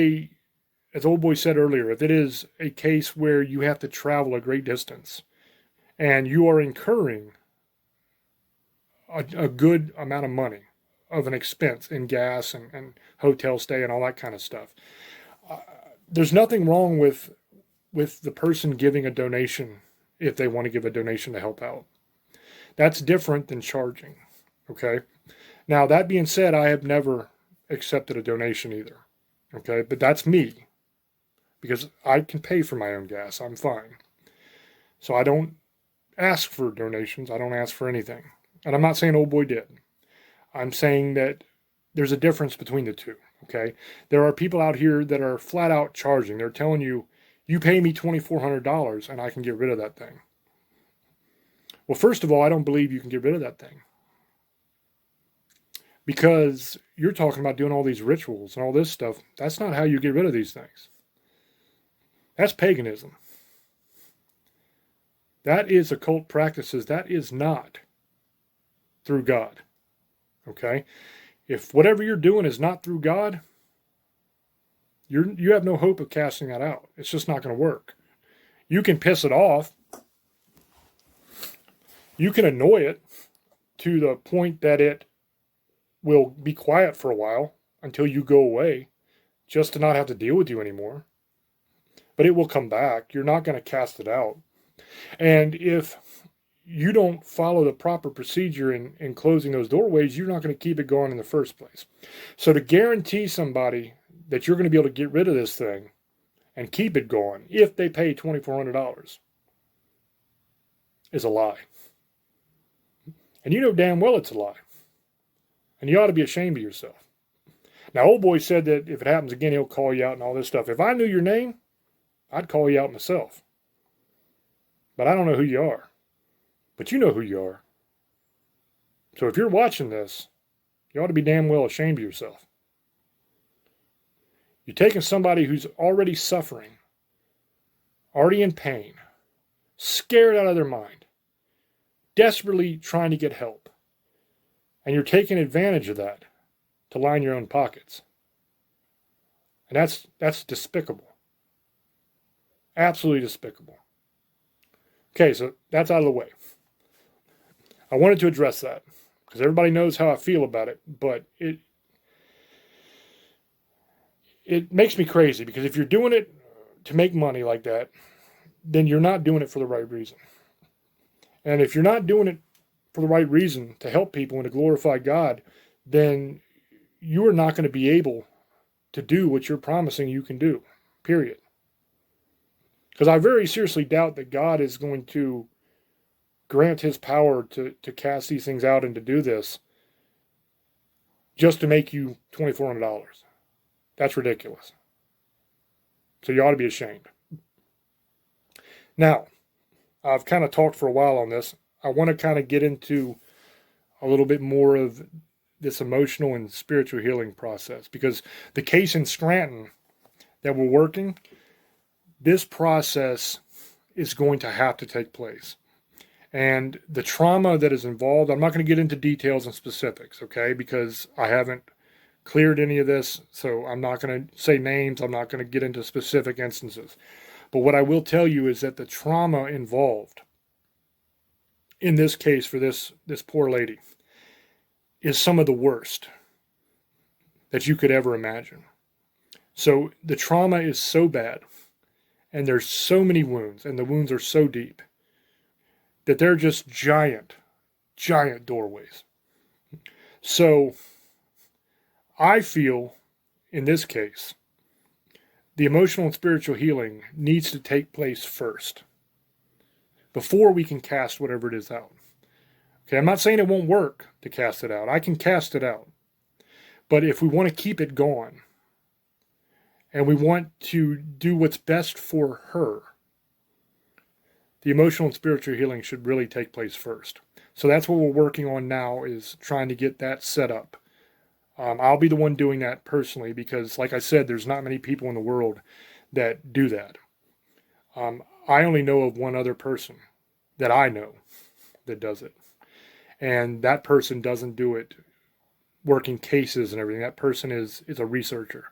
as Old Boy said earlier, if it is a case where you have to travel a great distance and you are incurring a good amount of money of an expense in gas and hotel stay and all that kind of stuff, there's nothing wrong with the person giving a donation if they want to give a donation to help out. That's different than charging, okay? Now, that being said, I have never accepted a donation either, okay? But that's me, because I can pay for my own gas. I'm fine. So I don't ask for donations. I don't ask for anything. And I'm not saying Old Boy did. I'm saying that there's a difference between the two, okay? There are people out here that are flat out charging. They're telling you, you pay me $2,400 and I can get rid of that thing. Well, first of all, I don't believe you can get rid of that thing. Because you're talking about doing all these rituals and all this stuff. That's not how you get rid of these things. That's paganism. That is occult practices. That is not through God. Okay? If whatever you're doing is not through God, you have no hope of casting that out. It's just not going to work. You can piss it off. You can annoy it to the point that it will be quiet for a while until you go away, just to not have to deal with you anymore. But it will come back. You're not going to cast it out. And if you don't follow the proper procedure in closing those doorways, you're not going to keep it going in the first place. So to guarantee somebody that you're going to be able to get rid of this thing and keep it going if they pay $2,400 is a lie. And you know damn well it's a lie. And you ought to be ashamed of yourself. Now, Old Boy said that if it happens again, he'll call you out and all this stuff. If I knew your name, I'd call you out myself. But I don't know who you are. But you know who you are. So if you're watching this, you ought to be damn well ashamed of yourself. You're taking somebody who's already suffering, already in pain, scared out of their mind, desperately trying to get help, and you're taking advantage of that to line your own pockets. And that's despicable. Absolutely despicable. Okay, so that's out of the way. I wanted to address that because everybody knows how I feel about it, but it makes me crazy because if you're doing it to make money like that, then you're not doing it for the right reason. And if you're not doing it for the right reason to help people and to glorify God, then you are not going to be able to do what you're promising you can do, period. Because I very seriously doubt that God is going to grant his power to cast these things out and to do this just to make you $2,400. That's ridiculous. So you ought to be ashamed. Now, I've kind of talked for a while on this. I want to kind of get into a little bit more of this emotional and spiritual healing process, because the case in Scranton that we're working, this process is going to have to take place. And the trauma that is involved, I'm not going to get into details and specifics, okay, because I haven't cleared any of this, so I'm not going to say names, I'm not going to get into specific instances. But what I will tell you is that the trauma involved in this case for this poor lady is some of the worst that you could ever imagine. So the trauma is so bad, and there's so many wounds, and the wounds are so deep, that they're just giant doorways. So I feel, in this case, the emotional and spiritual healing needs to take place first, before we can cast whatever it is out. Okay, I'm not saying it won't work to cast it out. I can cast it out. But if we want to keep it gone, and we want to do what's best for her, the emotional and spiritual healing should really take place first. So that's what we're working on now, is trying to get that set up. I'll be the one doing that personally, because, like I said, there's not many people in the world that do that. I only know of one other person that I know that does it. And that person doesn't do it working cases and everything. That person is a researcher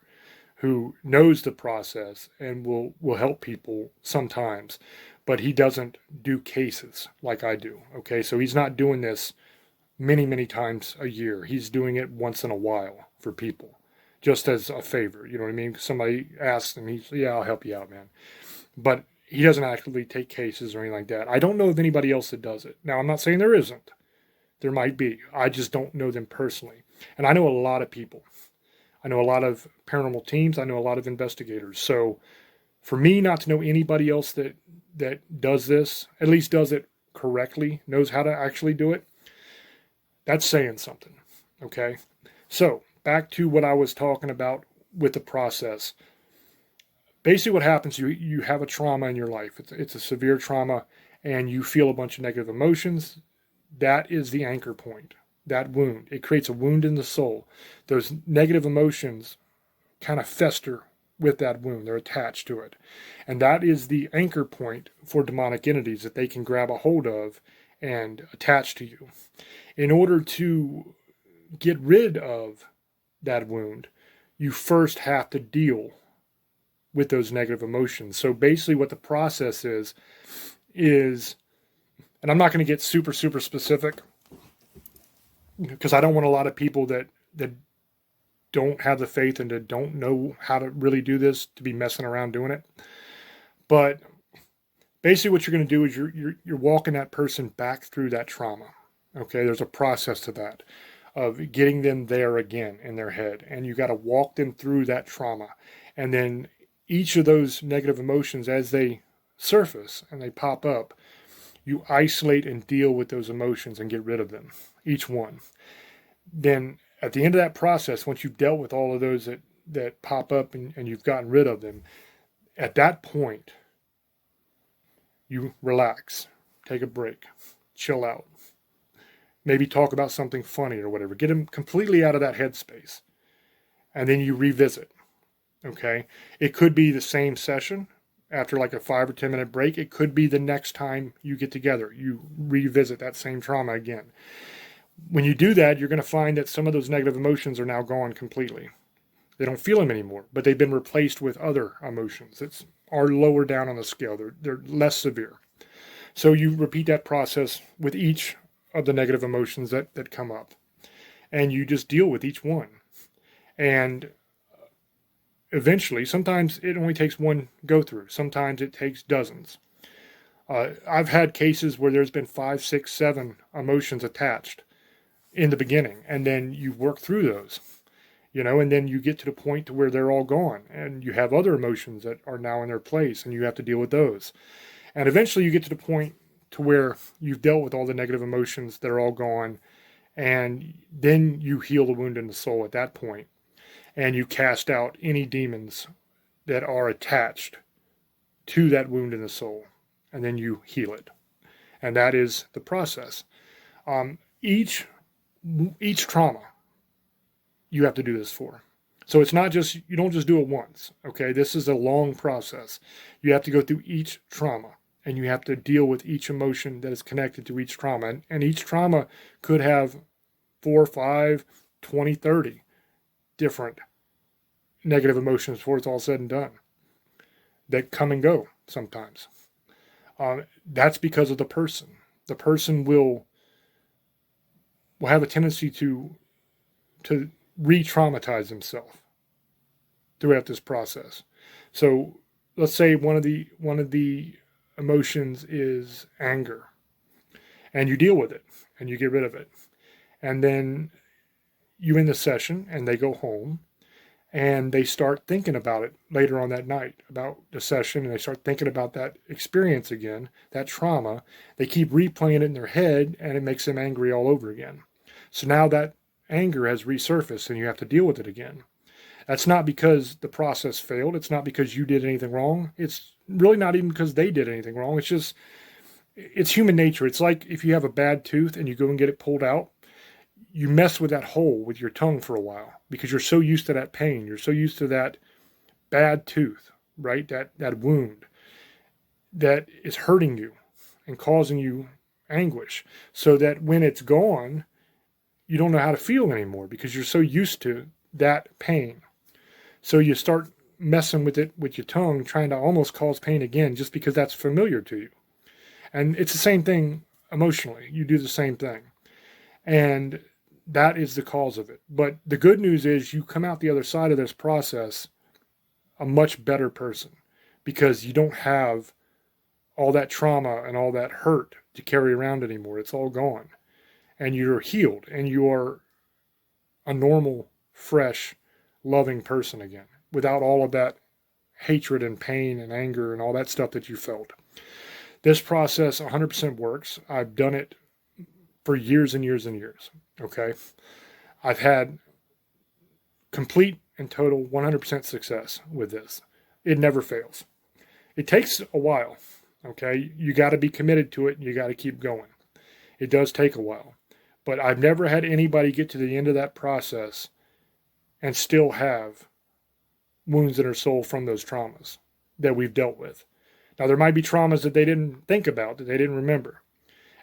who knows the process and will help people sometimes. But he doesn't do cases like I do. Okay, so he's not doing this many times a year. He's doing it once in a while for people, just as a favor. You know what I mean? Somebody asks and he's, yeah, I'll help you out, man. But he doesn't actually take cases or anything like that. I don't know of anybody else that does it. Now, I'm not saying there isn't. There might be. I just don't know them personally. And I know a lot of people. I know a lot of paranormal teams. I know a lot of investigators. So for me not to know anybody else that does this, at least does it correctly, knows how to actually do it, that's saying something, okay? So, back to what I was talking about with the process. Basically what happens, you have a trauma in your life. It's a severe trauma, and you feel a bunch of negative emotions. That is the anchor point, that wound. It creates a wound in the soul. Those negative emotions kind of fester with that wound. They're attached to it. And that is the anchor point for demonic entities that they can grab a hold of and attach to you. In order to get rid of that wound, you first have to deal with those negative emotions. So basically what the process is, and I'm not going to get super specific, because I don't want a lot of people that don't have the faith and that don't know how to really do this to be messing around doing it. But basically what you're going to do is you're walking that person back through that trauma. Okay, there's a process to that, of getting them there again in their head. And you got to walk them through that trauma. And then each of those negative emotions, as they surface and they pop up, you isolate and deal with those emotions and get rid of them, each one. Then at the end of that process, once you've dealt with all of those that pop up and you've gotten rid of them, at that point, you relax, take a break, chill out. Maybe talk about something funny or whatever. Get them completely out of that headspace. And then you revisit. Okay? It could be the same session after like a 5 or 10 minute break. It could be the next time you get together. You revisit that same trauma again. When you do that, you're going to find that some of those negative emotions are now gone completely. They don't feel them anymore, but they've been replaced with other emotions that are lower down on the scale. They're less severe. So you repeat that process with each of the negative emotions that come up. And you just deal with each one. And eventually, sometimes it only takes one go through. Sometimes it takes dozens. I've had cases where there's been 5, 6, 7 emotions attached in the beginning, and then you work through those, and then you get to the point to where they're all gone, and you have other emotions that are now in their place, and you have to deal with those. And eventually you get to the point to where you've dealt with all the negative emotions that are all gone, and then you heal the wound in the soul at that point, and you cast out any demons that are attached to that wound in the soul, and then you heal it. And that is the process. Each trauma you have to do this for. So it's not just, you don't just do it once, okay? This is a long process. You have to go through each trauma, and you have to deal with each emotion that is connected to each trauma. And each trauma could have 4, 5, 20, 30 different negative emotions before it's all said and done that come and go sometimes. That's because of the person. The person will have a tendency to re-traumatize himself throughout this process. So let's say one of the emotions is anger, and you deal with it and you get rid of it, and then you end the session and they go home and they start thinking about it later on that night, about the session, and they start thinking about that experience again, that trauma. They keep replaying it in their head, and it makes them angry all over again. So now that anger has resurfaced and you have to deal with it again. That's not because the process failed. It's not because you did anything wrong. It's really not even because they did anything wrong. It's human nature. It's like if you have a bad tooth and you go and get it pulled out, you mess with that hole with your tongue for a while because you're so used to that pain. You're so used to that bad tooth, right? That wound that is hurting you and causing you anguish, so that when it's gone, you don't know how to feel anymore because you're so used to that pain. So you start messing with it with your tongue, trying to almost cause pain again just because that's familiar to you. And it's the same thing emotionally. You do the same thing. And that is the cause of it. But the good news is you come out the other side of this process a much better person because you don't have all that trauma and all that hurt to carry around anymore. It's all gone. And you're healed, and you are a normal, fresh, loving person again, without all of that hatred and pain and anger and all that stuff that you felt. This process 100% works. I've done it for years and years and years, okay? I've had complete and total 100% success with this. It never fails. It takes a while, okay? You got to be committed to it, and you got to keep going. It does take a while. But I've never had anybody get to the end of that process and still have wounds in their soul from those traumas that we've dealt with. Now, there might be traumas that they didn't think about, that they didn't remember.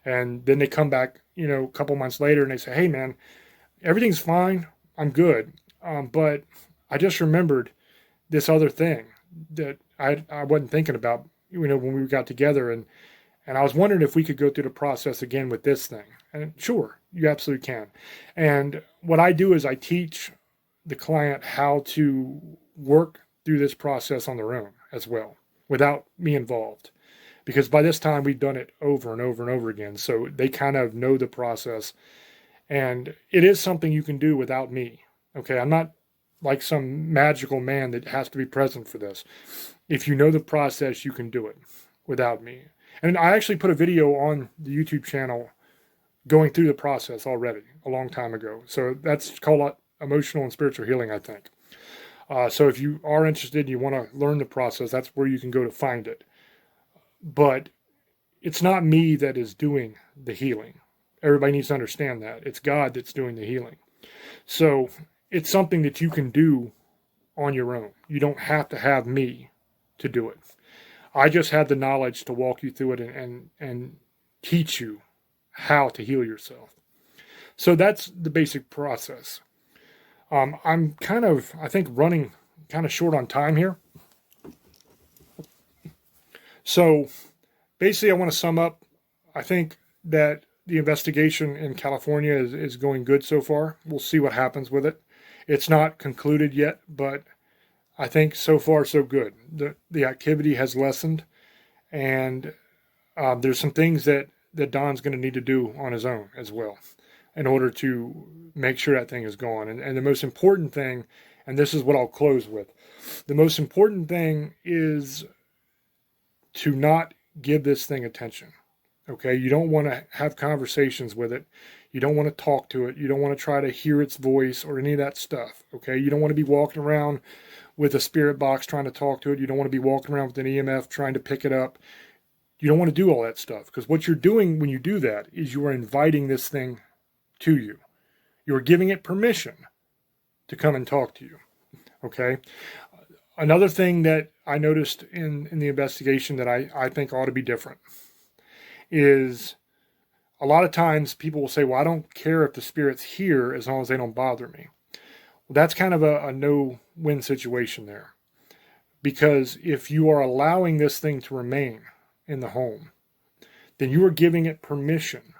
And then they come back, a couple months later and they say, hey, man, everything's fine. I'm good. But I just remembered this other thing that I wasn't thinking about, when we got together. And I was wondering if we could go through the process again with this thing. And sure, you absolutely can. And what I do is I teach the client how to work through this process on their own as well, without me involved. Because by this time, we've done it over and over and over again. So they kind of know the process. And it is something you can do without me. Okay, I'm not like some magical man that has to be present for this. If you know the process, you can do it without me. And I actually put a video on the YouTube channel going through the process already a long time ago. So that's called Emotional and Spiritual Healing, I think. So if you are interested and you want to learn the process, that's where you can go to find it. But it's not me that is doing the healing. Everybody needs to understand that. It's God that's doing the healing. So it's something that you can do on your own. You don't have to have me to do it. I just had the knowledge to walk you through it and teach you how to heal yourself. So that's the basic process. I'm I think, running kind of short on time here. So basically, I want to sum up. I think that the investigation in California is going good so far. We'll see what happens with it. It's not concluded yet, but I think so far so good. The activity has lessened, and there's some things that Don's going to need to do on his own as well in order to make sure that thing is gone. And the most important thing, and this is what I'll close with, the most important thing is to not give this thing attention. Okay, you don't want to have conversations with it. You don't want to talk to it. You don't want to try to hear its voice or any of that stuff. Okay, you don't want to be walking around with a spirit box trying to talk to it. You don't want to be walking around with an EMF trying to pick it up. You don't want to do all that stuff, because what you're doing when you do that is you are inviting this thing to you. You are giving it permission to come and talk to you. Okay. Another thing that I noticed in the investigation that I think ought to be different is a lot of times people will say, well, I don't care if the spirit's here as long as they don't bother me. Well, that's kind of a no-win situation there. Because if you are allowing this thing to remain in the home, then you are giving it permission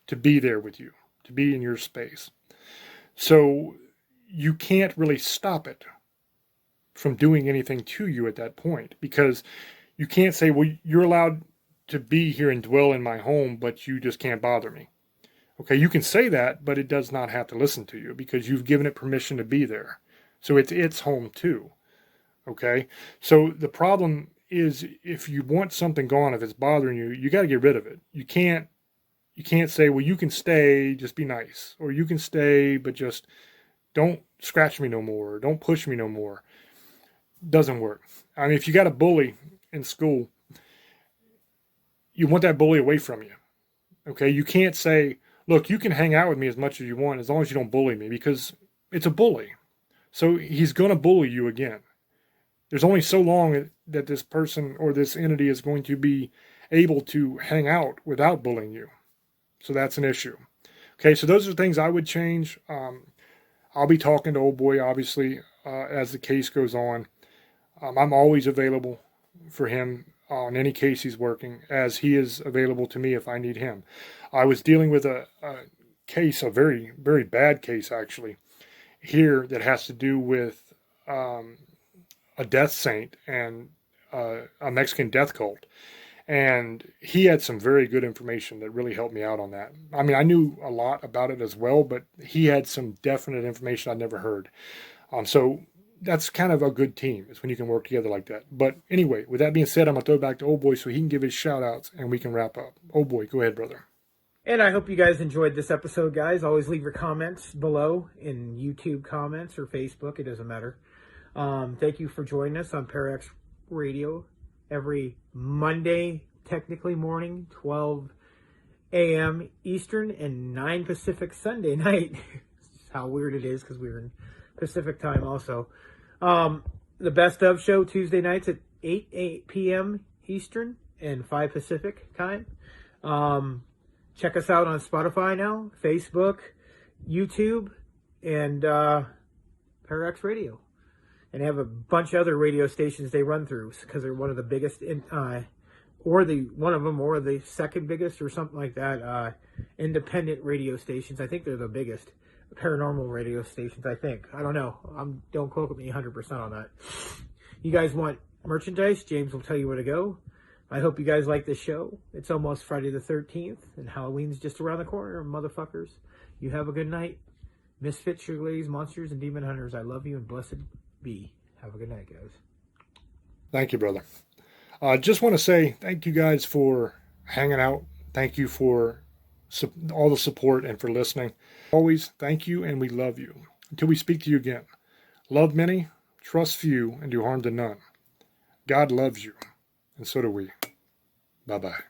to be there with you, to be in your space. So you can't really stop it from doing anything to you at that point, because you can't say, well, you're allowed to be here and dwell in my home, but you just can't bother me. Okay, you can say that, but it does not have to listen to you because you've given it permission to be there. So it's its home too. Okay, so the problem is, if you want something gone, if it's bothering you, you got to get rid of it. You can't say, well, you can stay, just be nice, or you can stay, but just don't scratch me no more, or don't push me no more. Doesn't work. I mean, if you got a bully in school, you want that bully away from you. Okay, you can't say, look, you can hang out with me as much as you want as long as you don't bully me, because it's a bully. So he's going to bully you again. There's only so long that this person or this entity is going to be able to hang out without bullying you. So that's an issue. Okay, so those are things I would change. I'll be talking to old boy, obviously, as the case goes on. I'm always available for him on any case he's working, as he is available to me if I need him. I was dealing with a case, a very, very bad case actually, here that has to do with a death saint and a Mexican death cult. And he had some very good information that really helped me out on that. I mean, I knew a lot about it as well, but he had some definite information I'd never heard. So that's kind of a good team, is when you can work together like that. But anyway, with that being said, I'm going to throw it back to Old Boy so he can give his shout outs and we can wrap up. Old Boy, go ahead, brother. And I hope you guys enjoyed this episode, guys. Always leave your comments below in YouTube comments or Facebook. It doesn't matter. Thank you for joining us on Parax Radio every Monday, technically morning, 12 a.m. Eastern and 9 Pacific Sunday night. How weird it is, because we're in Pacific time also. The Best Of show Tuesday nights at 8 p.m. Eastern and 5 Pacific time. Check us out on Spotify now, Facebook, YouTube, and Parax Radio. And they have a bunch of other radio stations they run through, because they're one of the biggest, or the second biggest, or something like that, independent radio stations. I think they're the biggest paranormal radio stations, I think. I don't know. Don't quote me 100% on that. You guys want merchandise? James will tell you where to go. I hope you guys like this show. It's almost Friday the 13th, and Halloween's just around the corner, motherfuckers. You have a good night. Misfits, sugar ladies, monsters, and demon hunters, I love you, and blessed be. Have a good night, guys. Thank you, brother. Just want to say thank you guys for hanging out. Thank you for all the support and for listening. Always thank you, and we love you. Until we speak to you again, love many, trust few, and do harm to none. God loves you, and so do we. Bye-bye.